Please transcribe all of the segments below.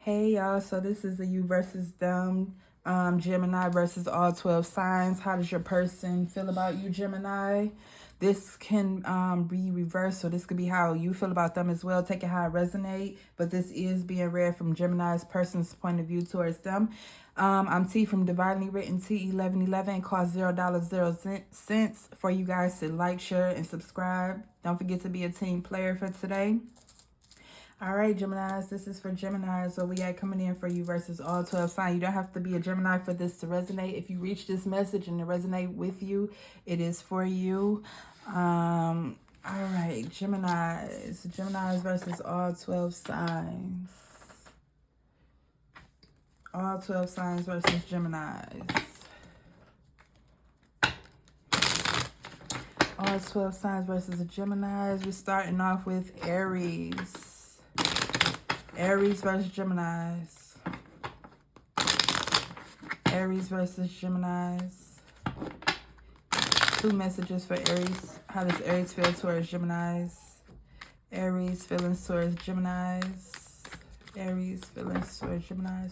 Hey y'all, so this is a you versus them, Gemini versus all 12 signs. How does your person feel about you, Gemini? This can be reversed, so this could be how you feel about them as well. Take it how it resonate, but this is being read from Gemini's person's point of view towards them. I'm T from Divinely Written T1111. Cost $0.00 for you guys to like, share, and subscribe. Don't forget to be a team player for today. All right, Geminis, this is for Geminis. So we got coming in for you versus all 12 signs. You don't have to be a Gemini for this to resonate. If you reach this message and it resonate with you, it is for you. All right, Geminis versus all 12 signs. All 12 signs versus Geminis. All 12 signs versus the Geminis. We're starting off with Aries. Aries versus Geminis. Aries versus Geminis. Two messages for Aries. How does Aries feel towards Geminis? Aries feelings towards Geminis. Aries feelings towards Geminis.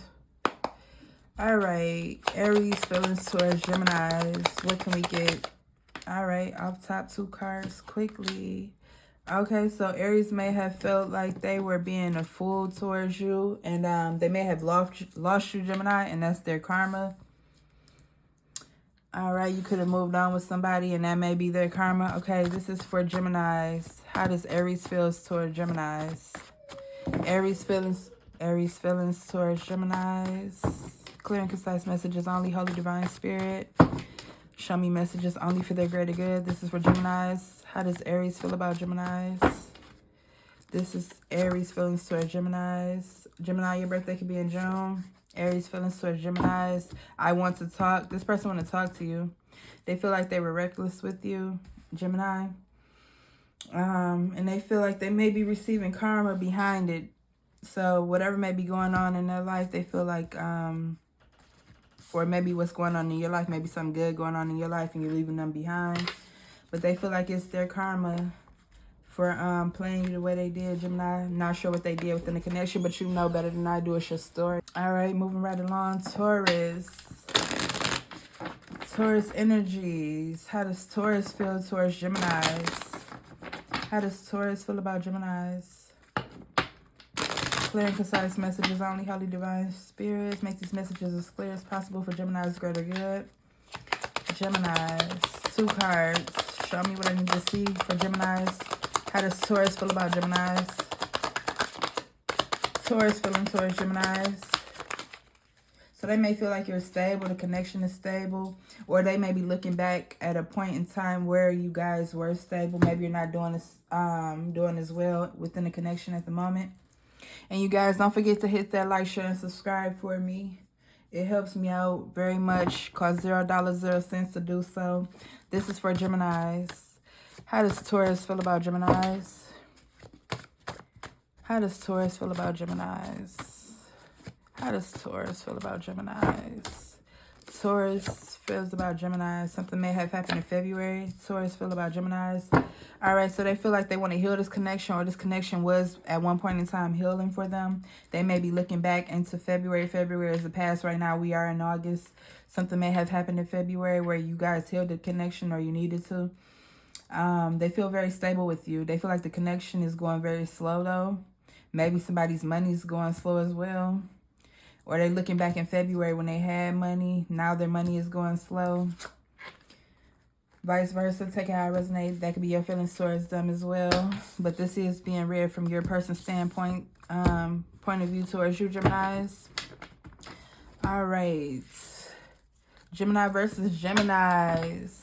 All right. Aries feelings towards Geminis. What can we get? All right. Off top two cards quickly. Okay, so Aries may have felt like they were being a fool towards you, and they may have lost you, Gemini, and that's their karma. All right, you could have moved on with somebody, and that may be their karma. Okay, this is for Geminis. How does Aries feel towards Geminis? Aries feelings towards Geminis. Clear and concise messages only, Holy Divine Spirit. Show me messages only for their greater good. This is for Geminis. How does Aries feel about Geminis? This is Aries feelings towards Geminis. Gemini, your birthday could be in June. Aries feelings towards Geminis. I want to talk. This person want to talk to you. They feel like they were reckless with you, Gemini. And they feel like they may be receiving karma behind it. So whatever may be going on in their life, they feel like, or maybe what's going on in your life, maybe something good going on in your life and you're leaving them behind. But they feel like it's their karma for playing you the way they did, Gemini. Not sure what they did within the connection, but you know better than I do. It's your story. All right, moving right along. Taurus. Taurus energies. How does Taurus feel towards Geminis? How does Taurus feel about Geminis? Clear and concise messages only, Holy Divine Spirits. Make these messages as clear as possible for Gemini's greater good. Geminis. Two cards. Show me what I need to see for Geminis. How does Taurus feel about Geminis? Taurus feeling towards Geminis. So they may feel like you're stable, the connection is stable, or they may be looking back at a point in time where you guys were stable. Maybe you're not doing as well within the connection at the moment. And you guys, don't forget to hit that like, share, and subscribe for me. It helps me out very much. Costs $0.00 to do so. This is for Geminis. How does Taurus feel about Geminis? How does Taurus feel about Geminis? How does Taurus feel about Geminis? Taurus feels about Geminis. Something may have happened in February. Taurus feel about Geminis. All right, so they feel like they want to heal this connection, or this connection was at one point in time healing for them. They may be looking back into February. February is the past. Right now we are in August. Something may have happened in February where you guys healed the connection, or you needed to. They feel very stable with you. They feel like the connection is going very slow, though. Maybe somebody's money is going slow as well. Or they're looking back in February when they had money. Now their money is going slow. Vice versa. Take it how it resonates. That could be your feelings towards them as well. But this is being read from your person's standpoint, point of view towards you, Geminis. All right. Gemini versus Geminis.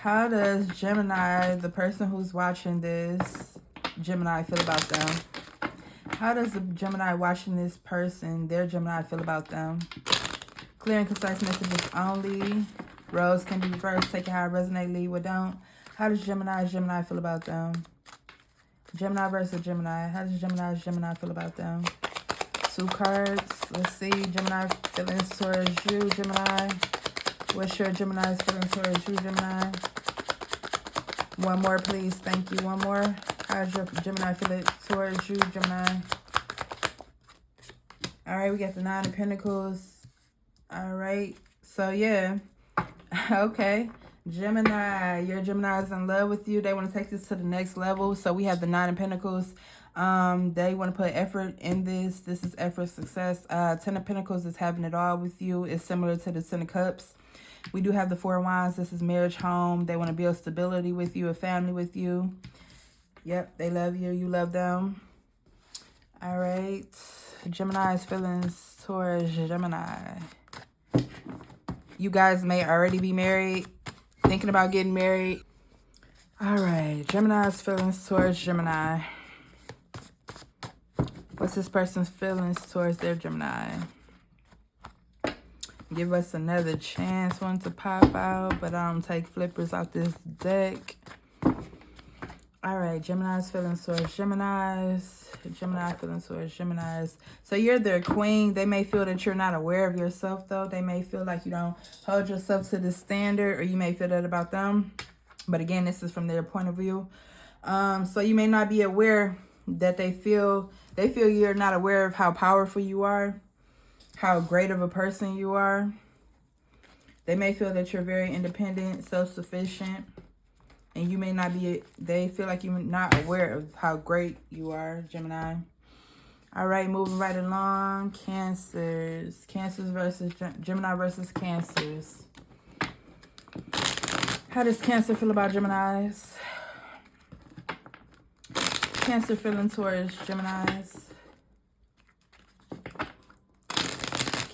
How does Gemini, the person who's watching this, Gemini, feel about them? How does the Gemini watching this person, their Gemini, feel about them? Clear and concise messages only. Roles can be reversed. Take it how it resonates, leave or don't. How does Gemini feel about them? Gemini versus Gemini. How does Gemini feel about them? Two cards. Let's see. Gemini feelings towards you, Gemini. What's your Gemini's feelings towards you, Gemini? One more, please. Thank you. One more. How's your Gemini feel towards you, Gemini? All right, we got the Nine of Pentacles. All right. So, yeah. Okay. Gemini. Your Gemini is in love with you. They want to take this to the next level. So, we have the Nine of Pentacles. They want to put effort in this. This is effort, success. Ten of Pentacles is having it all with you. It's similar to the Ten of Cups. We do have the Four of Wands. This is marriage, home. They want to build stability with you, a family with you. Yep, they love you. You love them. All right. Gemini's feelings towards Gemini. You guys may already be married, thinking about getting married. All right. Gemini's feelings towards Gemini. What's this person's feelings towards their Gemini? Give us another chance one to pop out, but I don't take flippers out this deck. All right, Gemini's feelings towards Geminis. Gemini feelings towards Geminis. So you're their queen. They may feel that you're not aware of yourself, though. They may feel like you don't hold yourself to the standard, or you may feel that about them. But again, this is from their point of view. So you may not be aware that they feel you're not aware of how powerful you are, how great of a person you are. They may feel that you're very independent, self-sufficient, and you may not be, they feel like you're not aware of how great you are, Gemini. All right, moving right along. Cancers. Cancers versus Gemini versus Cancers. How does Cancer feel about Geminis? Cancer feeling towards Geminis.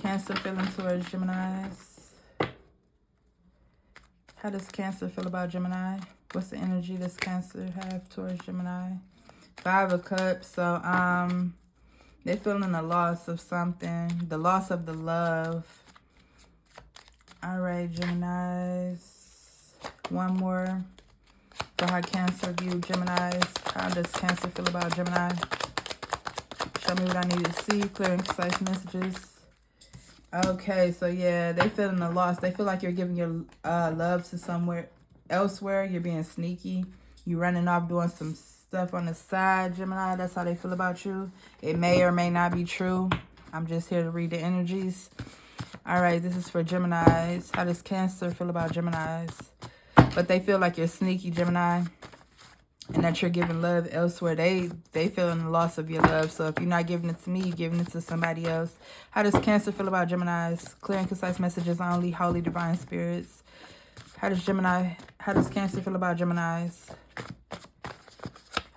Cancer feeling towards Geminis. How does Cancer feel about Gemini? What's the energy does Cancer have towards Gemini? Five of Cups. So, they're feeling the loss of something. The loss of the love. All right, Geminis. One more. For how Cancer view Geminis. How does Cancer feel about Gemini? Show me what I need to see. Clear and concise messages. Okay, so yeah, they feeling the loss. They feel like you're giving your love to somewhere elsewhere. You're being sneaky. You're running off doing some stuff on the side, Gemini. That's how they feel about you. It may or may not be true. I'm just here to read the energies. All right, this is for Geminis. How does Cancer feel about Geminis? But they feel like you're sneaky, Gemini, and that you're giving love elsewhere. They feeling the loss of your love. So if you're not giving it to me, you're giving it to somebody else. How does Cancer feel about Geminis? Clear and concise messages only. Holy divine spirits. How does Cancer feel about Geminis?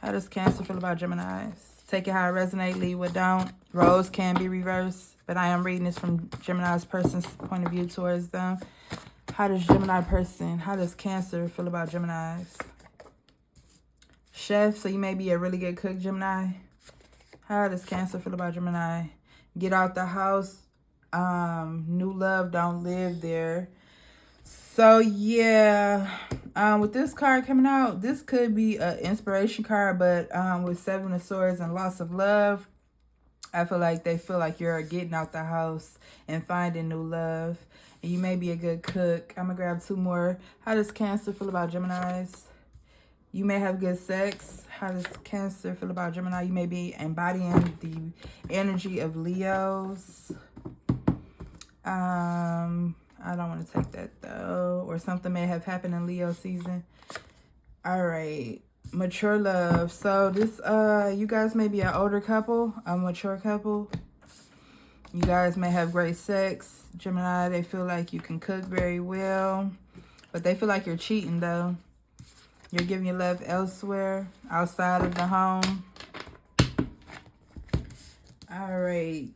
How does Cancer feel about Geminis? Take it how it resonates, leave what don't. Roles can be reversed, but I am reading this from Gemini's person's point of view towards them. How does Cancer feel about Geminis? Chef, so you may be a really good cook, Gemini. How does Cancer feel about Gemini? Get out the house. New love, don't live there. So, yeah. With this card coming out, this could be an inspiration card, but with Seven of Swords and loss of love, I feel like they feel like you're getting out the house and finding new love. And you may be a good cook. I'm going to grab two more. How does Cancer feel about Geminis? You may have good sex. How does Cancer feel about Gemini? You may be embodying the energy of Leos. I don't want to take that, though. Or something may have happened in Leo season. All right. Mature love. So this, you guys may be an older couple, a mature couple. You guys may have great sex. Gemini, they feel like you can cook very well. But they feel like you're cheating, though. You're giving your love elsewhere, outside of the home. All right.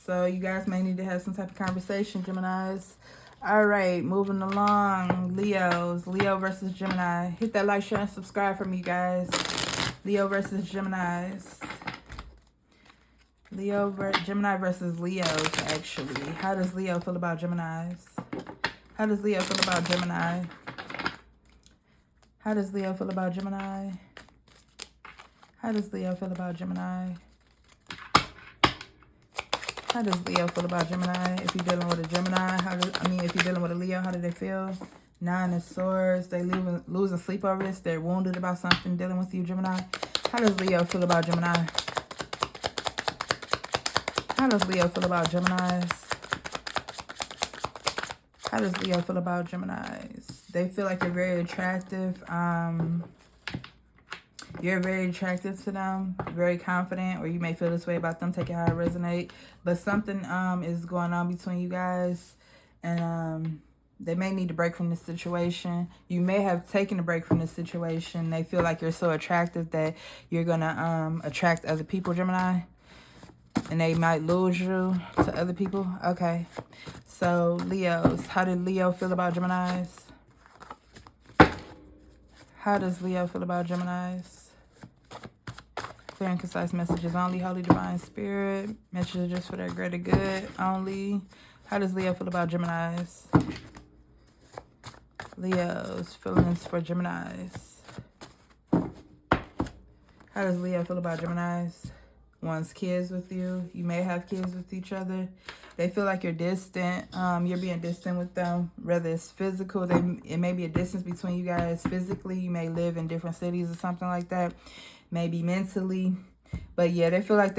So you guys may need to have some type of conversation, Geminis. All right. Moving along. Leos. Leo versus Gemini. Hit that like, share, and subscribe for me, guys. Leo versus Geminis. Gemini versus Leos, actually. How does Leo feel about Geminis? How does Leo feel about Gemini? How does Leo feel about Gemini? How does Leo feel about Gemini? How does Leo feel about Gemini? If you're dealing with a Gemini, if you're dealing with a Leo, how do they feel? Nine of Swords. They losing sleep over this. They're wounded about something dealing with you, Gemini. How does Leo feel about Gemini? How does Leo feel about Geminis? How does Leo feel about Geminis? They feel like you're very attractive. You're very attractive to them, very confident, or you may feel this way about them, take it how it resonate. But something is going on between you guys, and they may need to break from this situation. You may have taken a break from this situation. They feel like you're so attractive that you're going to attract other people, Gemini, and they might lose you to other people. Okay, so Leos, how did Leo feel about Geminis? How does Leo feel about Geminis? Clear and concise messages only. Holy Divine Spirit. Messages for their greater good only. How does Leo feel about Geminis? Leo's feelings for Geminis. How does Leo feel about Geminis? Wants kids with you. You may have kids with each other. They feel like you're distant. You're being distant with them. Whether it's physical, it may be a distance between you guys physically. You may live in different cities or something like that. Maybe mentally. But yeah, I feel like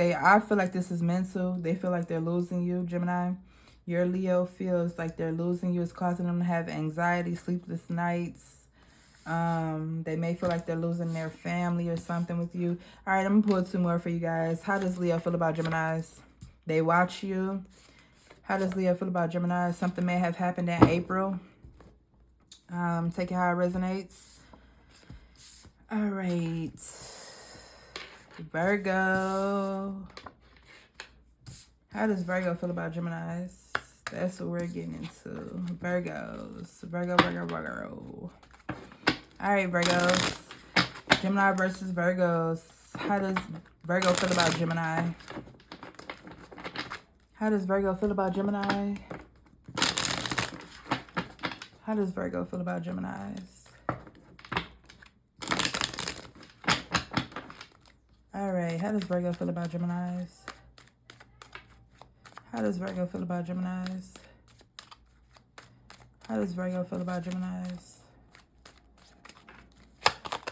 this is mental. They feel like they're losing you, Gemini. Your Leo feels like they're losing you. It's causing them to have anxiety, sleepless nights. They may feel like they're losing their family or something with you. All right, I'm going to pull 2 more for you guys. How does Leo feel about Geminis? They watch you. How does Leo feel about Gemini? Something may have happened in April. Take it how it resonates. All right. Virgo. How does Virgo feel about Geminis? That's what we're getting into. Virgos. Virgo. All right, Virgos. Gemini versus Virgos. How does Virgo feel about Gemini? How does Virgo feel about Gemini? How does Virgo feel about Geminis? All right, how does Virgo feel about Geminis? How does Virgo feel about Geminis? How does Virgo feel about Geminis?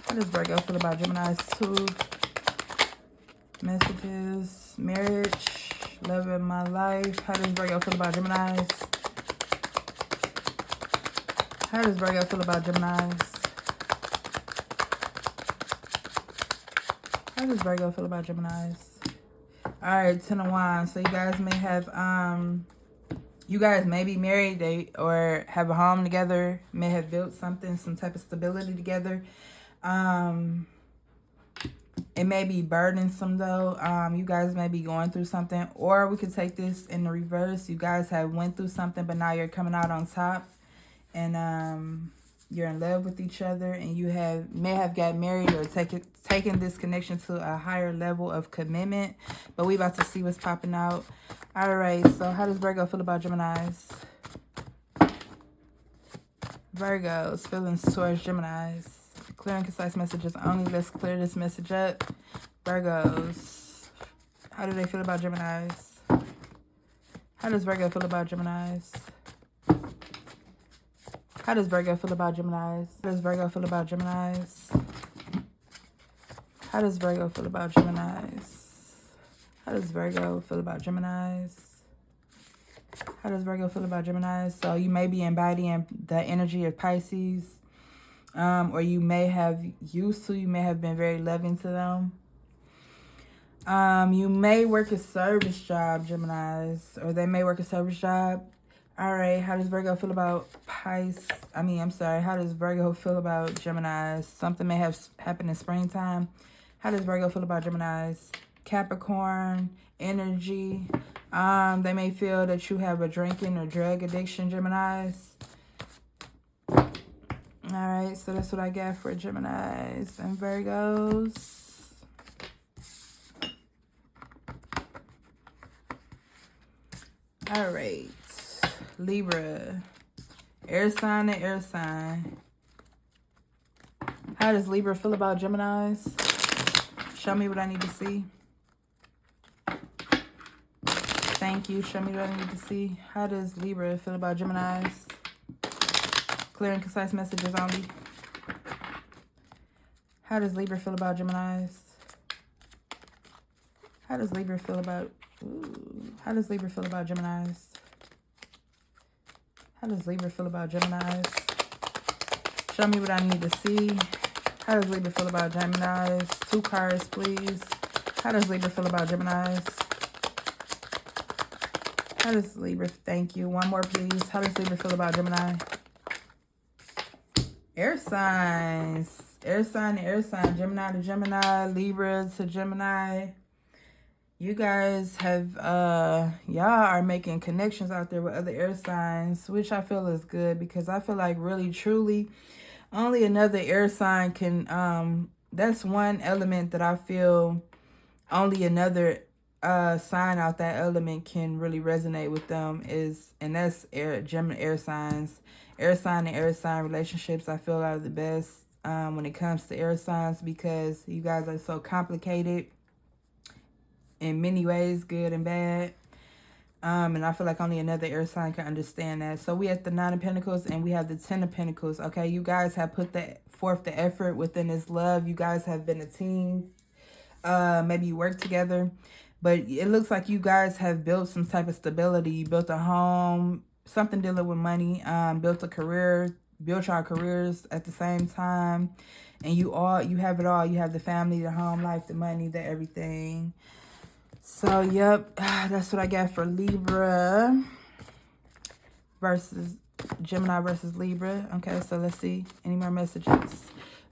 How does Virgo feel about Geminis? 2 messages. Marriage. Love in my life. How does Virgo feel about Geminis? How does Virgo feel about Geminis? How does Virgo feel about Geminis? All right, 10 of Wands. So you guys may have, you guys may be married or have a home together, may have built something, some type of stability together. It may be burdensome though. You guys may be going through something, or we could take this in the reverse. You guys have went through something, but now you're coming out on top, and you're in love with each other, and you may have got married or taken this connection to a higher level of commitment. But we about to see what's popping out. All right. So how does Virgo feel about Geminis? Virgo's feelings towards Geminis. Clear and concise messages only. Let's clear this message up. Virgos. How do they feel about Geminis? How does Virgo feel about Geminis? How does Virgo feel about Geminis? How does Virgo feel about Geminis? How does Virgo feel about Geminis? How does Virgo feel about Geminis? How does Virgo feel about Geminis? So you may be embodying the energy of Pisces. Or you may have been very loving to them. You may work a service job, Geminis, or they may work a service job. All right, how does Virgo feel about how does Virgo feel about Geminis? Something may have happened in springtime. How does Virgo feel about Geminis? Capricorn, energy. They may feel that you have a drinking or drug addiction, Geminis. All right, so that's what I got for Geminis and Virgos. All right, Libra, air sign and air sign. How does Libra feel about Geminis? Show me what I need to see. Thank you. Show me what I need to see. How does Libra feel about Geminis? Clear and concise messages only. How does Libra feel about Geminis? How does Libra feel about Ooh. How does Libra feel about Geminis? How does Libra feel about Geminis? Show me what I need to see. How does Libra feel about Geminis? 2 cards, please. How does Libra feel about Geminis? How does Libra, thank you. 1 more, please. How does Libra feel about Gemini? Air signs. Air sign to air sign. Gemini to Gemini. Libra to Gemini. You guys have, y'all are making connections out there with other air signs, which I feel is good because I feel like really, truly, only another air sign can, that's one element that I feel only another sign out that element can really resonate with them is, and that's Gemini air signs. Air sign and air sign relationships I feel are the best when it comes to air signs because you guys are so complicated in many ways, good and bad. And I feel like only another air sign can understand that. So we have the 9 of Pentacles and we have the 10 of Pentacles. Okay, you guys have put forth the effort within this love. You guys have been a team. Maybe you work together. But it looks like you guys have built some type of stability. You built a home, something dealing with money, built a career, built your careers at the same time. And you have it all. You have the family, the home life, the money, the everything. So, yep, that's what I got for Libra versus Gemini versus Libra. Okay, so let's see. Any more messages?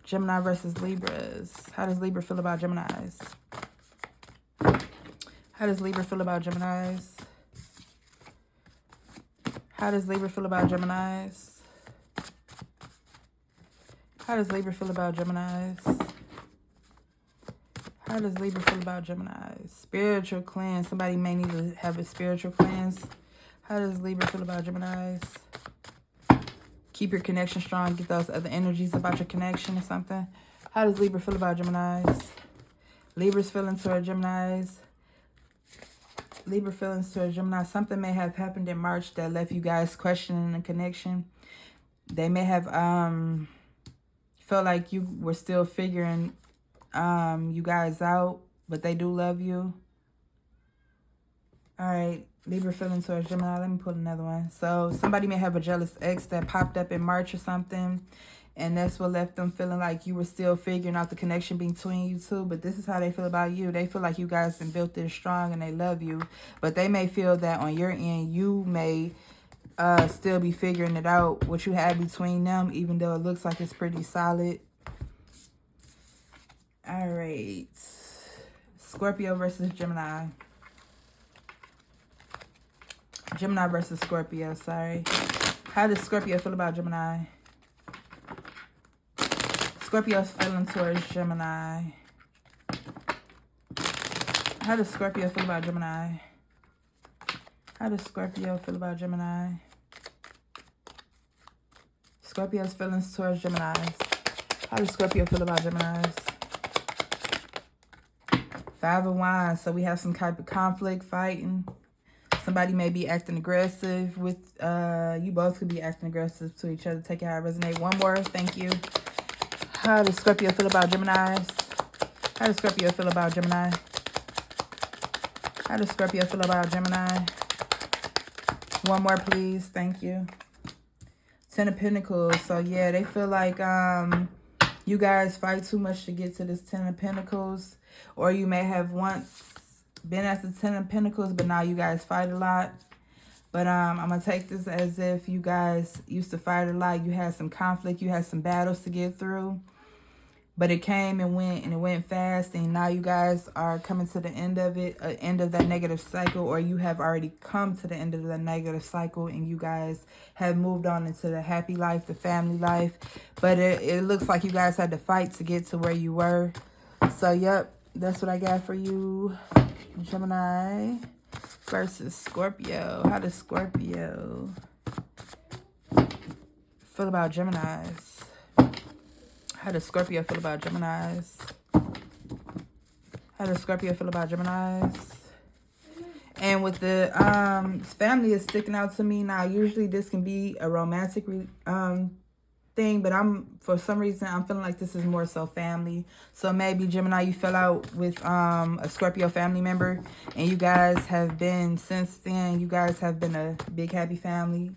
Gemini versus Libras. How does Libra feel about Geminis? How does Libra feel about Geminis? How does Libra feel about Geminis? How does Libra feel about Geminis? How does Libra feel about Geminis? Spiritual cleanse. Somebody may need to have a spiritual cleanse. How does Libra feel about Geminis? Keep your connection strong. Get those other energies about your connection or something. How does Libra feel about Geminis? Libra's feelings toward Geminis. Libra feelings toward Gemini. Something may have happened in March that left you guys questioning the connection. They may have felt like you were still figuring you guys out, but they do love you. All right, Libra feelings towards Gemini. Let me pull another one. So somebody may have a jealous ex that popped up in March or something, and that's what left them feeling like you were still figuring out the connection between you two. But this is how they feel about you. They feel like you guys have built this strong and they love you. But they may feel that on your end, you may still be figuring it out, what you have between them, even though it looks like it's pretty solid. All right. Scorpio versus Gemini. Gemini versus Scorpio, sorry. How does Scorpio feel about Gemini? Scorpio's feeling towards Gemini. How does Scorpio feel about Gemini? How does Scorpio feel about Gemini? Scorpio's feelings towards Gemini. How does Scorpio feel about Gemini? 5 of Wands. So we have some type of conflict, fighting. Somebody may be acting aggressive with, you both could be acting aggressive to each other. Take it how it resonates. One more, thank you. How does Scorpio feel about Gemini? How does Scorpio feel about Gemini? How does Scorpio feel about Gemini? One more, please. Thank you. 10 of Pentacles. So, yeah, they feel like you guys fight too much to get to this 10 of Pentacles. Or you may have once been at the 10 of Pentacles, but now you guys fight a lot. But I'm going to take this as if you guys used to fight a lot. You had some conflict. You had some battles to get through. But it came and it went fast. And now you guys are coming to the end of it, end of that negative cycle. Or you have already come to the end of the negative cycle. And you guys have moved on into the happy life, the family life. But it looks like you guys had to fight to get to where you were. So, yep, that's what I got for you, Gemini versus Scorpio. How does Scorpio feel about Geminis? How does Scorpio feel about Geminis? How does Scorpio feel about Geminis? And with the family is sticking out to me now. Usually this can be a romantic thing, but for some reason I'm feeling like this is more so family. So maybe Gemini, you fell out with a Scorpio family member, and you guys have been, since then, you guys have been a big happy family,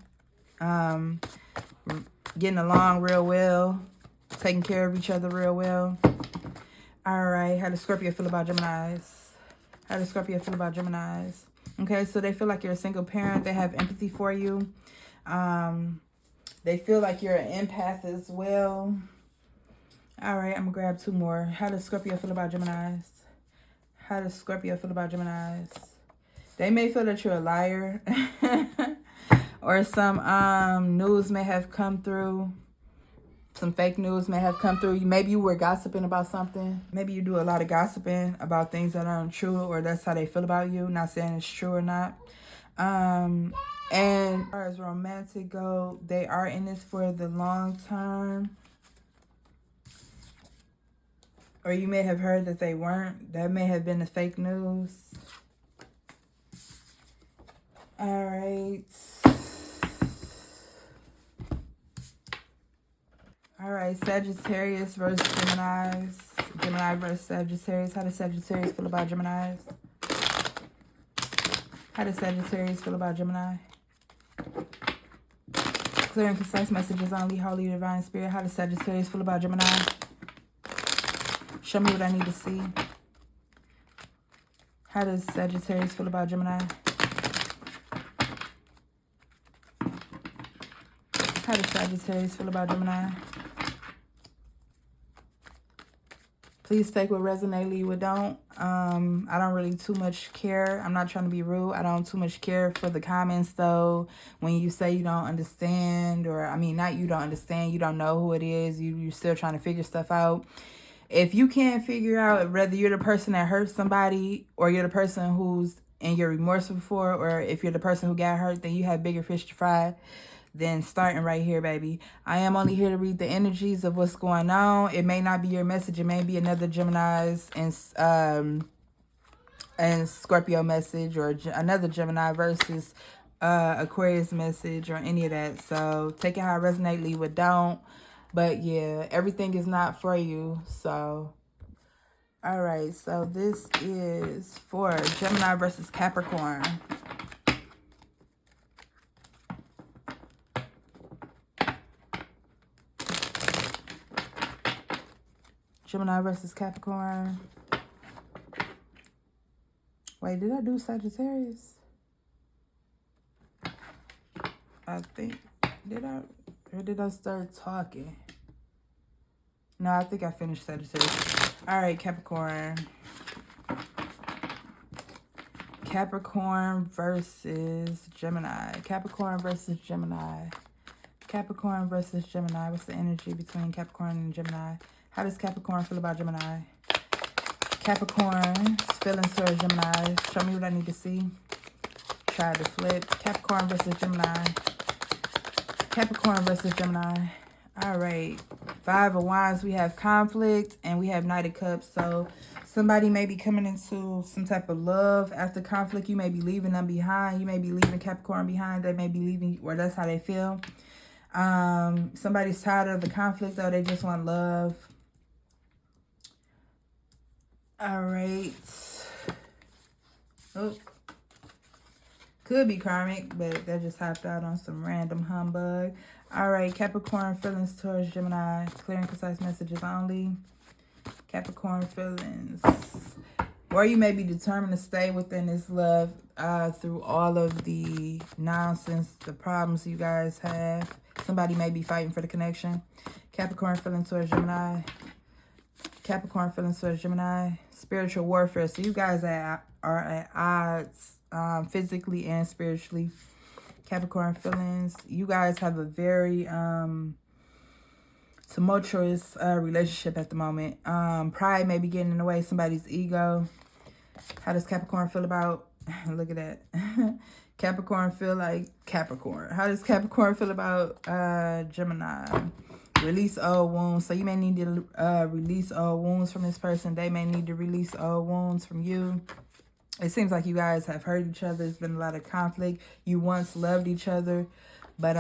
getting along real well, taking care of each other real well. All right, how does Scorpio feel about Geminis? How does Scorpio feel about Geminis? Okay, so they feel like you're a single parent. They have empathy for you. They feel like you're an empath as well. All right, I'm going to grab two more. How does Scorpio feel about Geminis? How does Scorpio feel about Geminis? They may feel that you're a liar. Or some news may have come through. Some fake news may have come through. Maybe you were gossiping about something. Maybe you do a lot of gossiping about things that aren't true, or that's how they feel about you. Not saying it's true or not. And as far as romantic go, they are in this for the long term. Or you may have heard that they weren't. That may have been the fake news. All right. All right, Sagittarius versus Geminis. Gemini versus Sagittarius. How does Sagittarius feel about Geminis? How does Sagittarius feel about Gemini? Clear and concise messages only. Holy Divine Spirit. How does Sagittarius feel about Gemini? Show me what I need to see. How does Sagittarius feel about Gemini? How does Sagittarius feel about Gemini? Please take what resonate, leave what don't. I don't really too much care. I'm not trying to be rude. I don't too much care for the comments, though. When you say you don't understand, or, I mean, not you don't understand, you don't know who it is. You're still trying to figure stuff out. If you can't figure out whether you're the person that hurt somebody, or you're the person who's and you're remorseful for, or if you're the person who got hurt, then you have bigger fish to fry. Then starting right here, baby. I am only here to read the energies of what's going on. It may not be your message. It may be another Gemini's and Scorpio message, or another Gemini versus Aquarius message, or any of that. So take it how it resonates, leave it don't. But yeah, everything is not for you. So, all right. So this is for Gemini versus Capricorn. Gemini versus Capricorn. Wait, did I do Sagittarius? I think, did I? Or did I start talking? No, I think I finished Sagittarius. All right, Capricorn. Capricorn versus Gemini. Capricorn versus Gemini. Capricorn versus Gemini. What's the energy between Capricorn and Gemini? How does Capricorn feel about Gemini? Capricorn's feelings towards Gemini. Show me what I need to see. Try to flip. Capricorn versus Gemini. Capricorn versus Gemini. All right. 5 of Wands. We have conflict and we have Knight of Cups. So somebody may be coming into some type of love after conflict. You may be leaving them behind. You may be leaving Capricorn behind. They may be leaving, or that's how they feel. Somebody's tired of the conflict, though. They just want love. All right. Oh. Could be karmic, but that just hopped out on some random humbug. All right, Capricorn feelings towards Gemini. Clear and concise messages only. Capricorn feelings. Or you may be determined to stay within this love through all of the nonsense, the problems you guys have. Somebody may be fighting for the connection. Capricorn feelings towards Gemini. Capricorn feelings towards Gemini. Spiritual warfare. So you guys are at odds physically and spiritually. Capricorn feelings. You guys have a very tumultuous relationship at the moment. Pride may be getting in the way of somebody's ego. How does Capricorn feel about... Look at that. Capricorn feel like Capricorn. How does Capricorn feel about Gemini? Release old wounds. So you may need to release old wounds from this person. They may need to release old wounds from you. It seems like you guys have hurt each other. There's been a lot of conflict. You once loved each other, but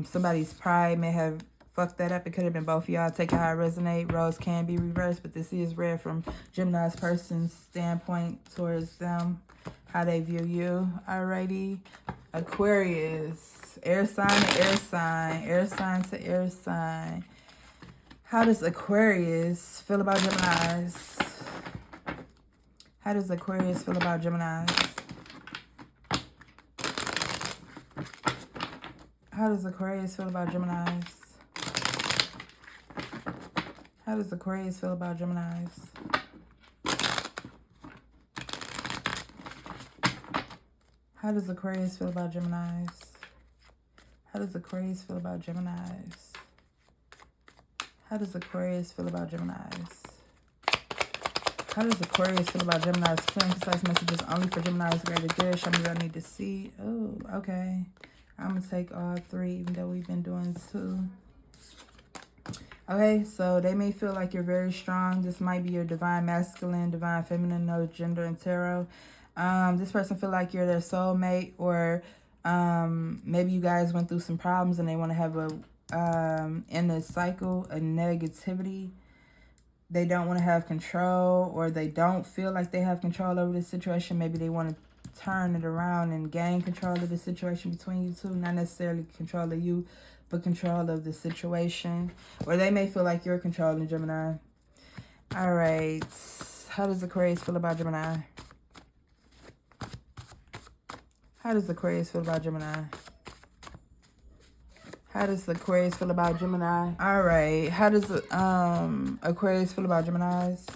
somebody's pride may have fucked that up. It could have been both of y'all. Take it how it resonate. Roles can be reversed, but this is read from Gemini's person's standpoint towards them, how they view you. Alrighty. Aquarius. Air sign to air sign. Air sign to air sign. How does Aquarius feel about Geminis? How does Aquarius feel about Geminis? How does Aquarius feel about Geminis? How does Aquarius feel about Geminis? How does Aquarius feel about Geminis? How does Aquarius feel about Geminis? How does Aquarius feel about Geminis? How does Aquarius feel about Geminis? Clear and concise messages only for Geminis. Greater good. Show me what I need to see. Oh, okay. I'm going to take all three, even though we've been doing two. Okay, so they may feel like you're very strong. This might be your divine masculine, divine feminine, no gender in tarot. This person feel like you're their soulmate, or maybe you guys went through some problems and they want to have a in a cycle of negativity. They don't want to have control, or they don't feel like they have control over this situation. Maybe they want to turn it around and gain control of the situation between you two. Not necessarily control of you, but control of the situation. Or they may feel like you're controlling Gemini. All right. How does Aquarius feel about Gemini? How does Aquarius feel about Gemini? How does Aquarius feel about Gemini? All right. How does Aquarius feel about Geminis?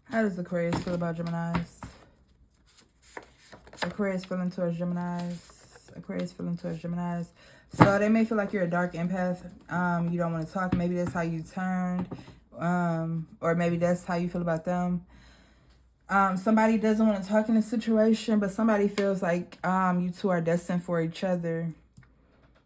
How does Aquarius feel about Geminis? Aquarius feeling towards Geminis. Aquarius feeling towards Geminis. So they may feel like you're a dark empath. You don't want to talk. Maybe that's how you turned. Or maybe that's how you feel about them. Somebody doesn't want to talk in a situation, but somebody feels like you two are destined for each other.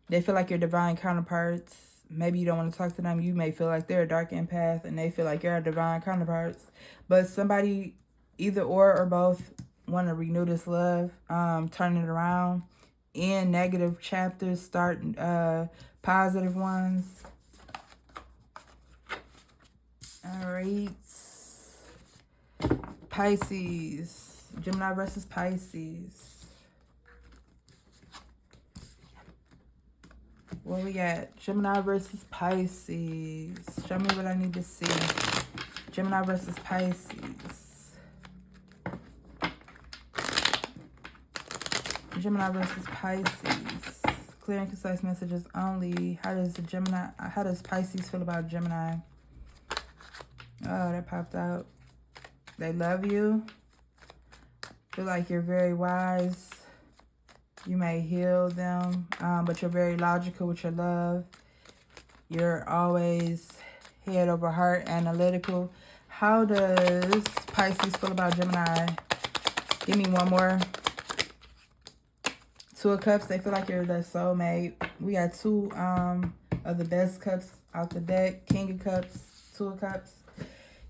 They feel like you're divine counterparts. Maybe you don't want to talk to them. You may feel like they're a dark empath and they feel like you're a divine counterparts. But somebody, either or both, want to renew this love, turn it around, end negative chapters, start positive ones. All right. Pisces. Gemini versus Pisces. What we got? Gemini versus Pisces. Show me what I need to see. Gemini versus Pisces. Gemini versus Pisces. Clear and concise messages only. How does Pisces feel about Gemini? Oh, that popped out. They love you. Feel like you're very wise. You may heal them, but you're very logical with your love. You're always head over heart, analytical. How does Pisces feel about Gemini? Give me one more. Two of Cups. They feel like you're their soulmate. We got two of the best cups out the deck. King of Cups, Two of Cups.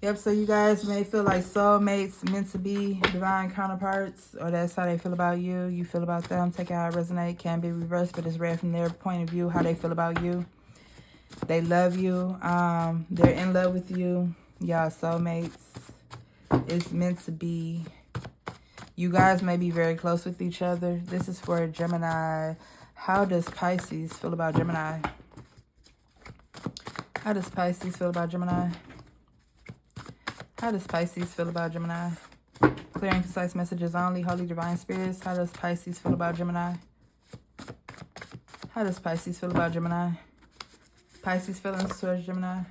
Yep, so you guys may feel like soulmates, meant to be, divine counterparts, or that's how they feel about you. You feel about them. Take it how it resonate. Can be reversed, but it's read from their point of view, how they feel about you. They love you. They're in love with you. Y'all soulmates. It's meant to be. You guys may be very close with each other. This is for Gemini. How does Pisces feel about Gemini? How does Pisces feel about Gemini? How does Pisces feel about Gemini? Clear and concise messages only. Holy Divine Spirits. How does Pisces feel about Gemini? How does Pisces feel about Gemini? Pisces feelings towards Gemini.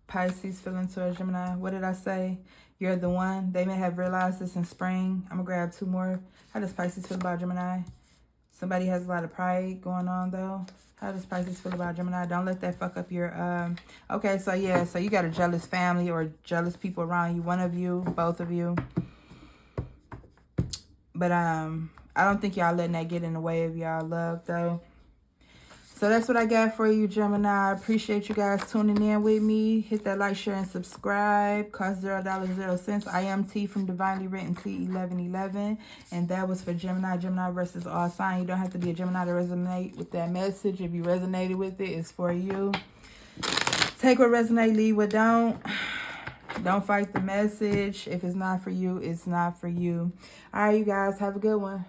Pisces feelings towards Gemini. What did I say? You're the one. They may have realized this in spring. I'm going to grab two more. How does Pisces feel about Gemini? Somebody has a lot of pride going on, though. How does Pisces feel about Gemini? Don't let that fuck up your, okay, so yeah, so you got a jealous family or jealous people around you. One of you, both of you. But, I don't think y'all letting that get in the way of y'all love, though. So that's what I got for you, Gemini. I appreciate you guys tuning in with me. Hit that like, share, and subscribe. Cost $0.00. I am T from Divinely Written T1111. And that was for Gemini. Gemini versus all sign. You don't have to be a Gemini to resonate with that message. If you resonated with it, it's for you. Take what resonate, leave what don't. Don't fight the message. If it's not for you, it's not for you. All right, you guys. Have a good one.